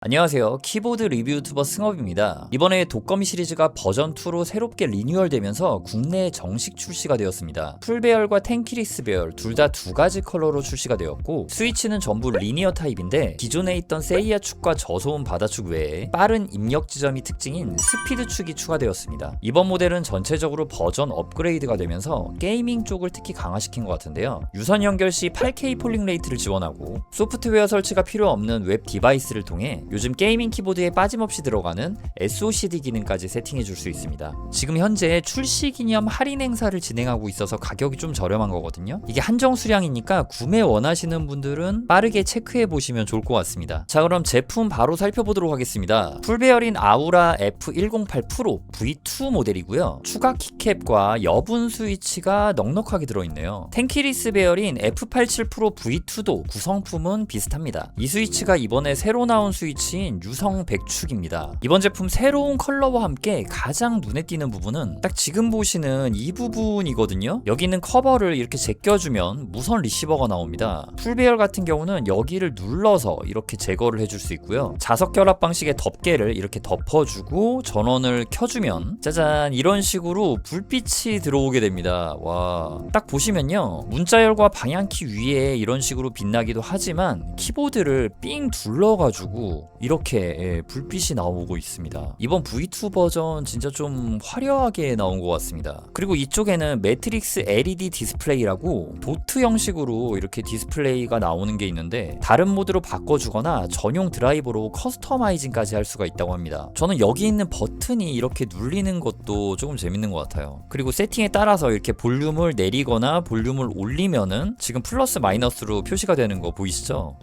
안녕하세요. 키보드 리뷰 유튜버 승업입니다. 이번에 독거미 시리즈가 버전2로 새롭게 리뉴얼되면서 국내에 정식 출시가 되었습니다. 풀배열과 텐키리스 배열 둘 다 두 가지 컬러로 출시가 되었고, 스위치는 전부 리니어 타입인데 기존에 있던 세이아 축과 저소음 바다축 외에 빠른 입력 지점이 특징인 스피드 축이 추가되었습니다. 이번 모델은 전체적으로 버전 업그레이드가 되면서 게이밍 쪽을 특히 강화시킨 것 같은데요. 유선 연결 시 8K 폴링 레이트를 지원하고 소프트웨어 설치가 필요 없는 웹 디바이스를 통해 요즘 게이밍 키보드에 빠짐없이 들어가는 SOCD 기능까지 세팅해 줄 수 있습니다. 지금 현재 출시 기념 할인 행사를 진행하고 있어서 가격이 좀 저렴한 거거든요. 이게 한정 수량이니까 구매 원하시는 분들은 빠르게 체크해 보시면 좋을 것 같습니다. 자, 그럼 제품 바로 살펴보도록 하겠습니다. 풀배열인 아우라 F108 프로 V2 모델이고요. 추가 키캡과 여분 스위치가 넉넉하게 들어있네요. 텐키리스 배열인 F87 프로 V2도 구성품은 비슷합니다. 이 스위치가 이번에 새로 나온 스위치인 유성 100축입니다. 이번 제품 새로운 컬러와 함께 가장 눈에 띄는 부분은 딱 지금 보시는 이 부분이거든요. 여기 있는 커버를 이렇게 제껴주면 무선 리시버가 나옵니다. 풀배열 같은 경우는 여기를 눌러서 이렇게 제거를 해줄 수 있고요. 자석 결합 방식의 덮개를 이렇게 덮어주고 전원을 켜주면 짜잔, 이런 식으로 불빛이 들어오게 됩니다. 와, 딱 보시면요, 문자열과 방향키 위에 이런 식으로 빛나기도 하지만 키보드를 삥 둘러가지고 이렇게 불빛이 나오고 있습니다. 이번 V2 버전 진짜 좀 화려하게 나온 것 같습니다. 그리고 이쪽에는 매트릭스 LED 디스플레이라고 도트 형식으로 이렇게 디스플레이가 나오는 게 있는데 다른 모드로 바꿔주거나 전용 드라이버로 커스터마이징까지 할 수가 있다고 합니다. 저는 여기 있는 버튼이 이렇게 눌리는 것도 조금 재밌는 것 같아요. 그리고 세팅에 따라서 이렇게 볼륨을 내리거나 볼륨을 올리면은 지금 플러스 마이너스로 표시가 되는 거 보이시죠?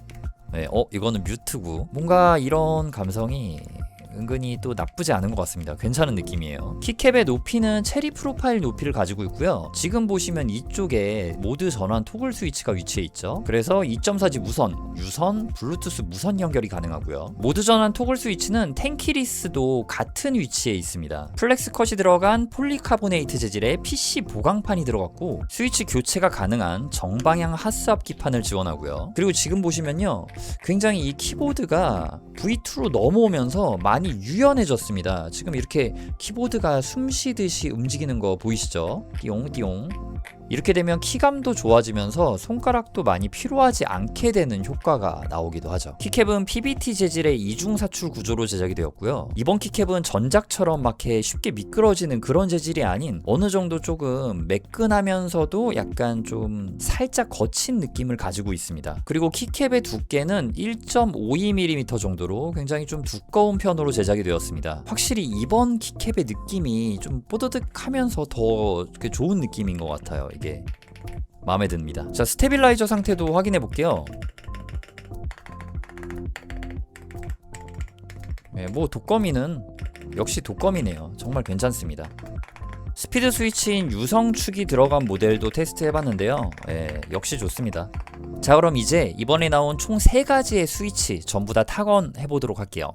네, 이거는 뮤트고, 뭔가 이런 감성이 은근히 또 나쁘지 않은 것 같습니다. 괜찮은 느낌이에요. 키캡의 높이는 체리 프로파일 높이를 가지고 있고요. 지금 보시면 이쪽에 모드 전환 토글 스위치가 위치해 있죠. 그래서 2.4G 무선, 유선, 블루투스 무선 연결이 가능하고요. 모드 전환 토글 스위치는 텐키리스도 같은 위치에 있습니다. 플렉스 컷이 들어간 폴리카보네이트 재질의 PC 보강판이 들어갔고, 스위치 교체가 가능한 정방향 하스압 기판을 지원하고요. 그리고 지금 보시면요, 굉장히 이 키보드가 V2로 넘어오면서 많이 유연해졌습니다. 지금 이렇게 키보드가 숨쉬듯이 움직이는 거 보이시죠? 띠용띠용. 이렇게 되면 키감도 좋아지면서 손가락도 많이 피로하지 않게 되는 효과가 나오기도 하죠. 키캡은 PBT 재질의 이중 사출 구조로 제작이 되었고요. 이번 키캡은 전작처럼 막 이렇게 쉽게 미끄러지는 그런 재질이 아닌 어느 정도 조금 매끈하면서도 약간 좀 살짝 거친 느낌을 가지고 있습니다. 그리고 키캡의 두께는 1.52mm 정도로 굉장히 좀 두꺼운 편으로 제작이 되었습니다. 확실히 이번 키캡의 느낌이 좀 뽀드득하면서 더 좋은 느낌인 것 같아요. 이게 마음에 듭니다. 자, 스테빌라이저 상태도 확인해 볼게요. 네, 뭐 독거미는 역시 독거미네요. 정말 괜찮습니다. 스피드 스위치인 유성축이 들어간 모델도 테스트 해봤는데요. 역시 좋습니다. 자, 그럼 이제 이번에 나온 총 3가지의 스위치 전부 다 타건 해보도록 할게요.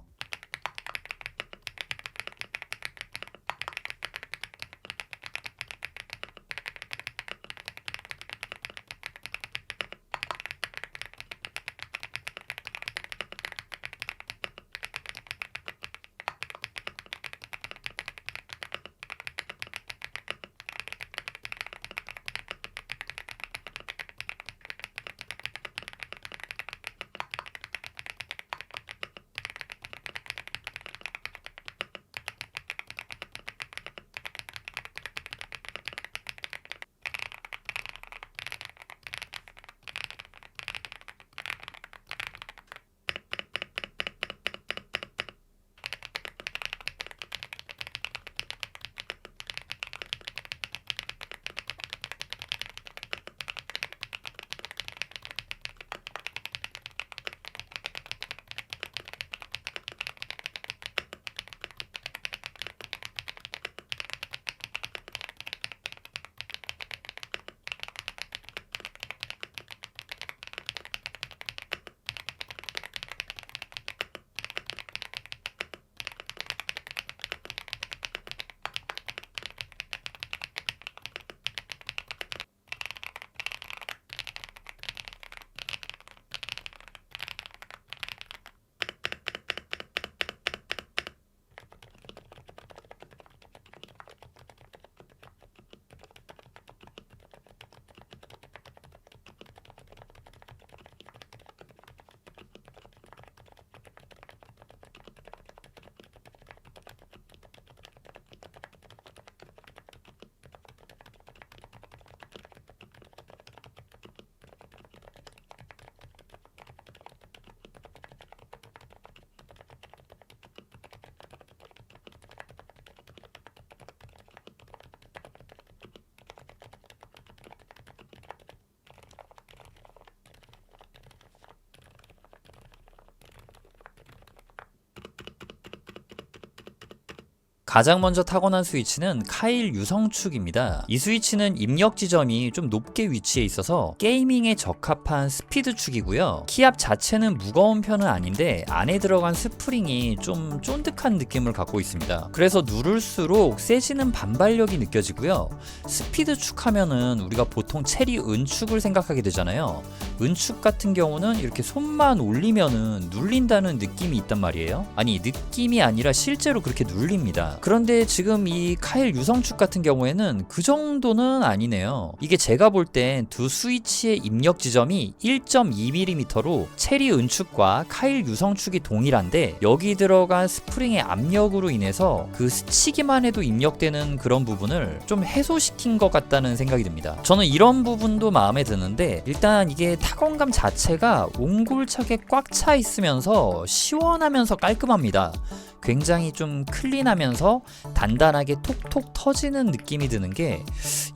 가장 먼저 타건한 스위치는 카일 유성축입니다. 이 스위치는 입력 지점이 좀 높게 위치해 있어서 게이밍에 적합한 스피드 축이고요. 키압 자체는 무거운 편은 아닌데 안에 들어간 스프링이 좀 쫀득한 느낌을 갖고 있습니다. 그래서 누를수록 세지는 반발력이 느껴지고요. 스피드 축 하면은 우리가 보통 체리 은축을 생각하게 되잖아요. 은축 같은 경우는 이렇게 손만 올리면은 눌린다는 느낌이 있단 말이에요. 아니, 느낌이 아니라 실제로 그렇게 눌립니다. 그런데 지금 이 카일 유성축 같은 경우에는 그 정도는 아니네요. 이게 제가 볼 땐 두 스위치의 입력 지점이 1.2mm로 체리 은축과 카일 유성축이 동일한데 여기 들어간 스프링의 압력으로 인해서 그 스치기만 해도 입력되는 그런 부분을 좀 해소시킨 것 같다는 생각이 듭니다. 저는 이런 부분도 마음에 드는데 일단 이게 타건감 자체가 옹골차게 꽉 차 있으면서 시원하면서 깔끔합니다. 굉장히 좀 클린하면서 단단하게 톡톡 터지는 느낌이 드는 게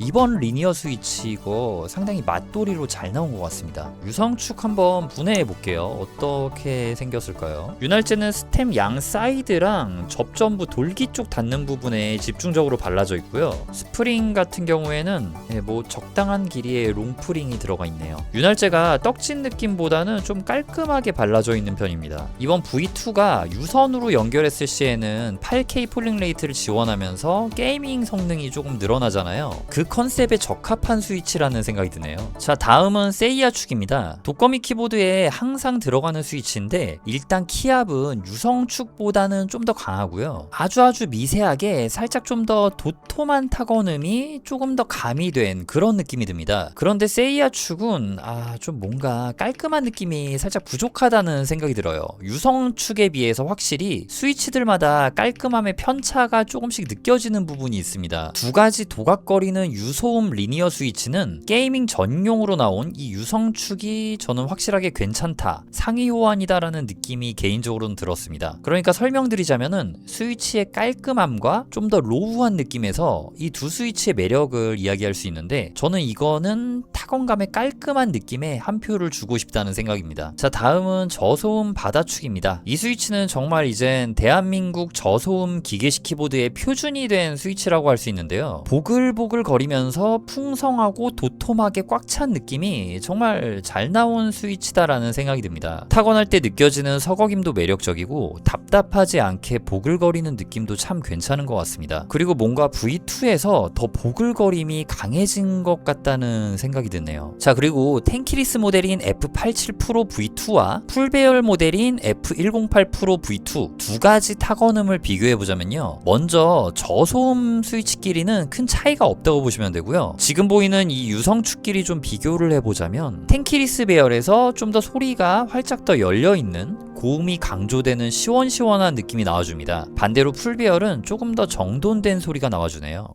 이번 리니어 스위치 이거 상당히 맛돌이로 잘 나온 것 같습니다. 유성축 한번 분해해 볼게요. 어떻게 생겼을까요? 윤활제는 스템 양 사이드랑 접전부 돌기 쪽 닿는 부분에 집중적으로 발라져 있고요. 스프링 같은 경우에는 뭐 적당한 길이의 롱프링이 들어가 있네요. 윤활제가 떡진 느낌보다는 좀 깔끔하게 발라져 있는 편입니다. 이번 V2가 유선으로 연결했을 시에는 8K 폴링 레이트를 지원하면서 게이밍 성능이 조금 늘어나잖아요. 그 컨셉에 적합한 스위치라는 생각이 드네요. 자, 다음은 세이아 축입니다. 독거미 키보드에 항상 들어가는 스위치인데 일단 키압은 유성축보다는 좀 더 강하고요. 아주 미세하게 살짝 좀 더 도톰한 타건음이 조금 더 가미된 그런 느낌이 듭니다. 그런데 세이아 축은 좀 뭔가 깔끔한 느낌이 살짝 부족하다는 생각이 들어요. 유성축에 비해서 확실히 스위치들마다 깔끔함의 편차가 조금씩 느껴지는 부분이 있습니다. 두 가지 도각거리는 유소음 리니어 스위치는 게이밍 전용으로 나온 이 유성축이 저는 확실하게 괜찮다, 상위 호환이다라는 느낌이 개인적으로는 들었습니다. 그러니까 설명드리자면은 스위치의 깔끔함과 좀 더 로우한 느낌에서 이 두 스위치의 매력을 이야기할 수 있는데 저는 이거는 타건감의 깔끔한 느낌에 한 표를 주고 싶다는 생각입니다. 자, 다음은 저소음 바다축입니다. 이 스위치는 정말 이젠 대한민국 저소음 기계식 키보드의 표준이 된 스위치라고 할 수 있는데요. 보글보글 거리면서 풍성하고 도톰하게 꽉 찬 느낌이 정말 잘 나온 스위치다라는 생각이 듭니다. 타건할 때 느껴지는 서걱임도 매력적이고 답답하지 않게 보글거리는 느낌도 참 괜찮은 것 같습니다. 그리고 뭔가 V2에서 더 보글거림이 강해진 것 같다는 생각이 드네요. 자, 그리고 텐키리스 모델인 F87 프로 V2와 풀배열 모델인 F108 프로 V2 두 가지 타건음을 비교해보자면요. 먼저 저소음 스위치끼리는 큰 차이가 없다고 보시면 되고요. 지금 보이는 이 유성축끼리 좀 비교를 해보자면 텐키리스 배열에서 좀 더 소리가 활짝 더 열려있는 고음이 강조되는 시원시원한 느낌이 나와줍니다. 반대로 풀배열은 조금 더 정돈된 소리가 나와주네요.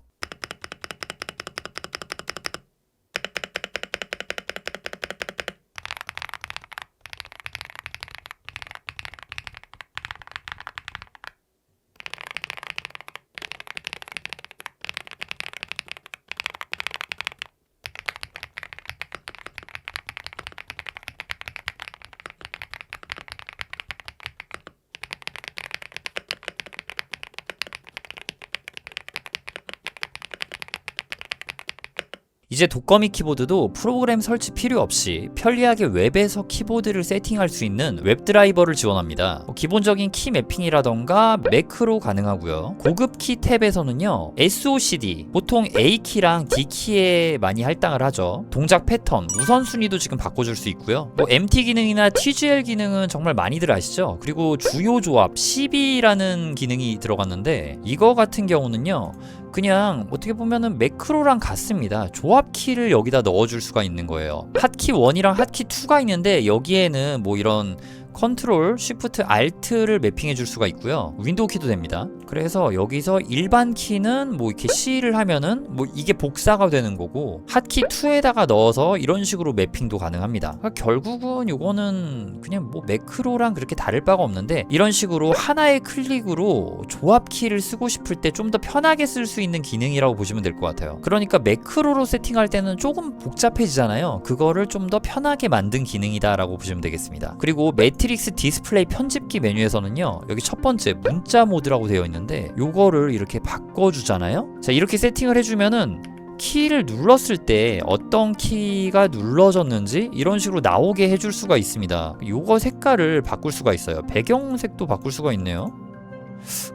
이제 독거미 키보드도 프로그램 설치 필요 없이 편리하게 웹에서 키보드를 세팅할 수 있는 웹 드라이버를 지원합니다. 기본적인 키 매핑이라던가 매크로 가능하고요. 고급 키 탭에서는요, SOCD, 보통 A키랑 D키에 많이 할당을 하죠. 동작 패턴, 우선순위도 지금 바꿔줄 수 있고요. MT 기능이나 TGL 기능은 정말 많이들 아시죠? 그리고 주요 조합, CB라는 기능이 들어갔는데 이거 같은 경우는요, 그냥 어떻게 보면은 매크로랑 같습니다. 조합 키를 여기다 넣어줄 수가 있는 거예요. 핫키 1이랑 핫키 2가 있는데 여기에는 뭐 이런 컨트롤, 쉬프트, 알트를 매핑해 줄 수가 있고요. 윈도우 키도 됩니다. 그래서 여기서 일반 키는 뭐 이렇게 C를 하면은 뭐 이게 복사가 되는 거고 핫키 2에다가 넣어서 이런 식으로 매핑도 가능합니다. 그러니까 결국은 이거는 그냥 뭐 매크로랑 그렇게 다를 바가 없는데 이런 식으로 하나의 클릭으로 조합 키를 쓰고 싶을 때 좀 더 편하게 쓸 수 있는 기능이라고 보시면 될 것 같아요. 그러니까 매크로로 세팅할 때는 조금 복잡해지잖아요. 그거를 좀 더 편하게 만든 기능이다 라고 보시면 되겠습니다. 그리고 매트릭스 디스플레이 편집기 메뉴에서는요, 여기 첫 번째 문자 모드라고 되어 있는데 요거를 이렇게 바꿔주잖아요. 자, 이렇게 세팅을 해주면은 키를 눌렀을 때 어떤 키가 눌러졌는지 이런 식으로 나오게 해줄 수가 있습니다. 요거 색깔을 바꿀 수가 있어요. 배경색도 바꿀 수가 있네요.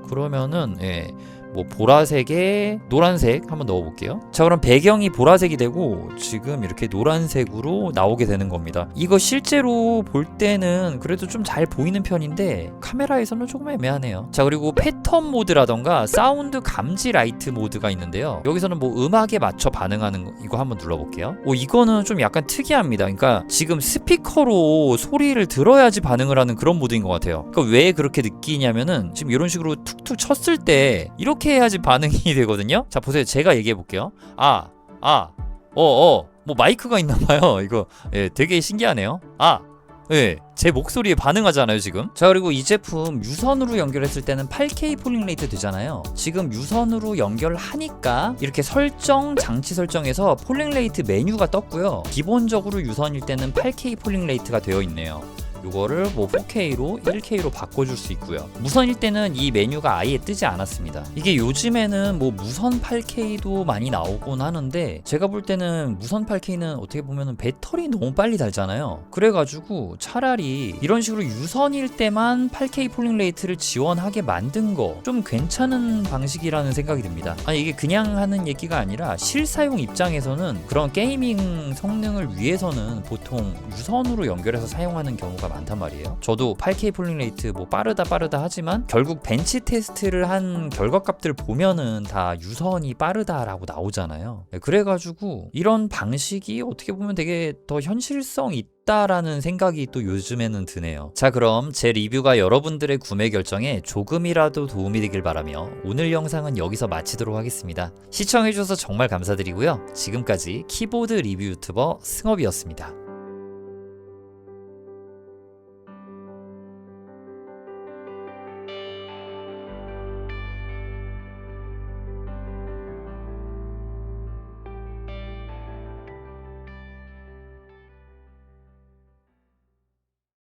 그러면은 뭐 보라색에 노란색 한번 넣어볼게요. 자, 그럼 배경이 보라색이 되고 지금 이렇게 노란색으로 나오게 되는 겁니다. 이거 실제로 볼 때는 그래도 좀 잘 보이는 편인데 카메라에서는 조금 애매하네요. 자, 그리고 패턴 모드라던가 사운드 감지 라이트 모드가 있는데요. 여기서는 뭐 음악에 맞춰 반응하는 거, 이거 한번 눌러볼게요. 이거는 좀 약간 특이합니다. 그러니까 지금 스피커로 소리를 들어야지 반응을 하는 그런 모드인 것 같아요. 그러니까 왜 그렇게 느끼냐면은 지금 이런 식으로 툭툭 쳤을 때 이렇게 해야지 반응이 되거든요. 자, 보세요. 제가 얘기해 볼게요. 뭐 마이크가 있나봐요. 이거 되게 신기하네요. 제 목소리에 반응하잖아요 지금. 자, 그리고 이 제품 유선으로 연결했을 때는 8K 폴링 레이트 되잖아요. 지금 유선으로 연결하니까 이렇게 장치 설정에서 폴링 레이트 메뉴가 떴고요. 기본적으로 유선일 때는 8K 폴링 레이트가 되어 있네요. 이거를 뭐 4K로 1K로 바꿔줄 수 있고요. 무선일 때는 이 메뉴가 아예 뜨지 않았습니다. 이게 요즘에는 뭐 무선 8K도 많이 나오곤 하는데 제가 볼 때는 무선 8K는 어떻게 보면 배터리 너무 빨리 닳잖아요. 그래가지고 차라리 이런 식으로 유선일 때만 8K 폴링 레이트를 지원하게 만든 거 좀 괜찮은 방식이라는 생각이 듭니다. 아니, 이게 그냥 하는 얘기가 아니라 실사용 입장에서는 그런 게이밍 성능을 위해서는 보통 유선으로 연결해서 사용하는 경우가 많단 말이에요. 저도 8K 폴링 레이트 뭐 빠르다 하지만 결국 벤치 테스트를 한 결과값들 보면은 다 유선이 빠르다라고 나오잖아요. 그래가지고 이런 방식이 어떻게 보면 되게 더 현실성 있다라는 생각이 또 요즘에는 드네요. 자, 그럼 제 리뷰가 여러분들의 구매 결정에 조금이라도 도움이 되길 바라며 오늘 영상은 여기서 마치도록 하겠습니다. 시청해주셔서 정말 감사드리고요. 지금까지 키보드 리뷰 유튜버 승업이었습니다.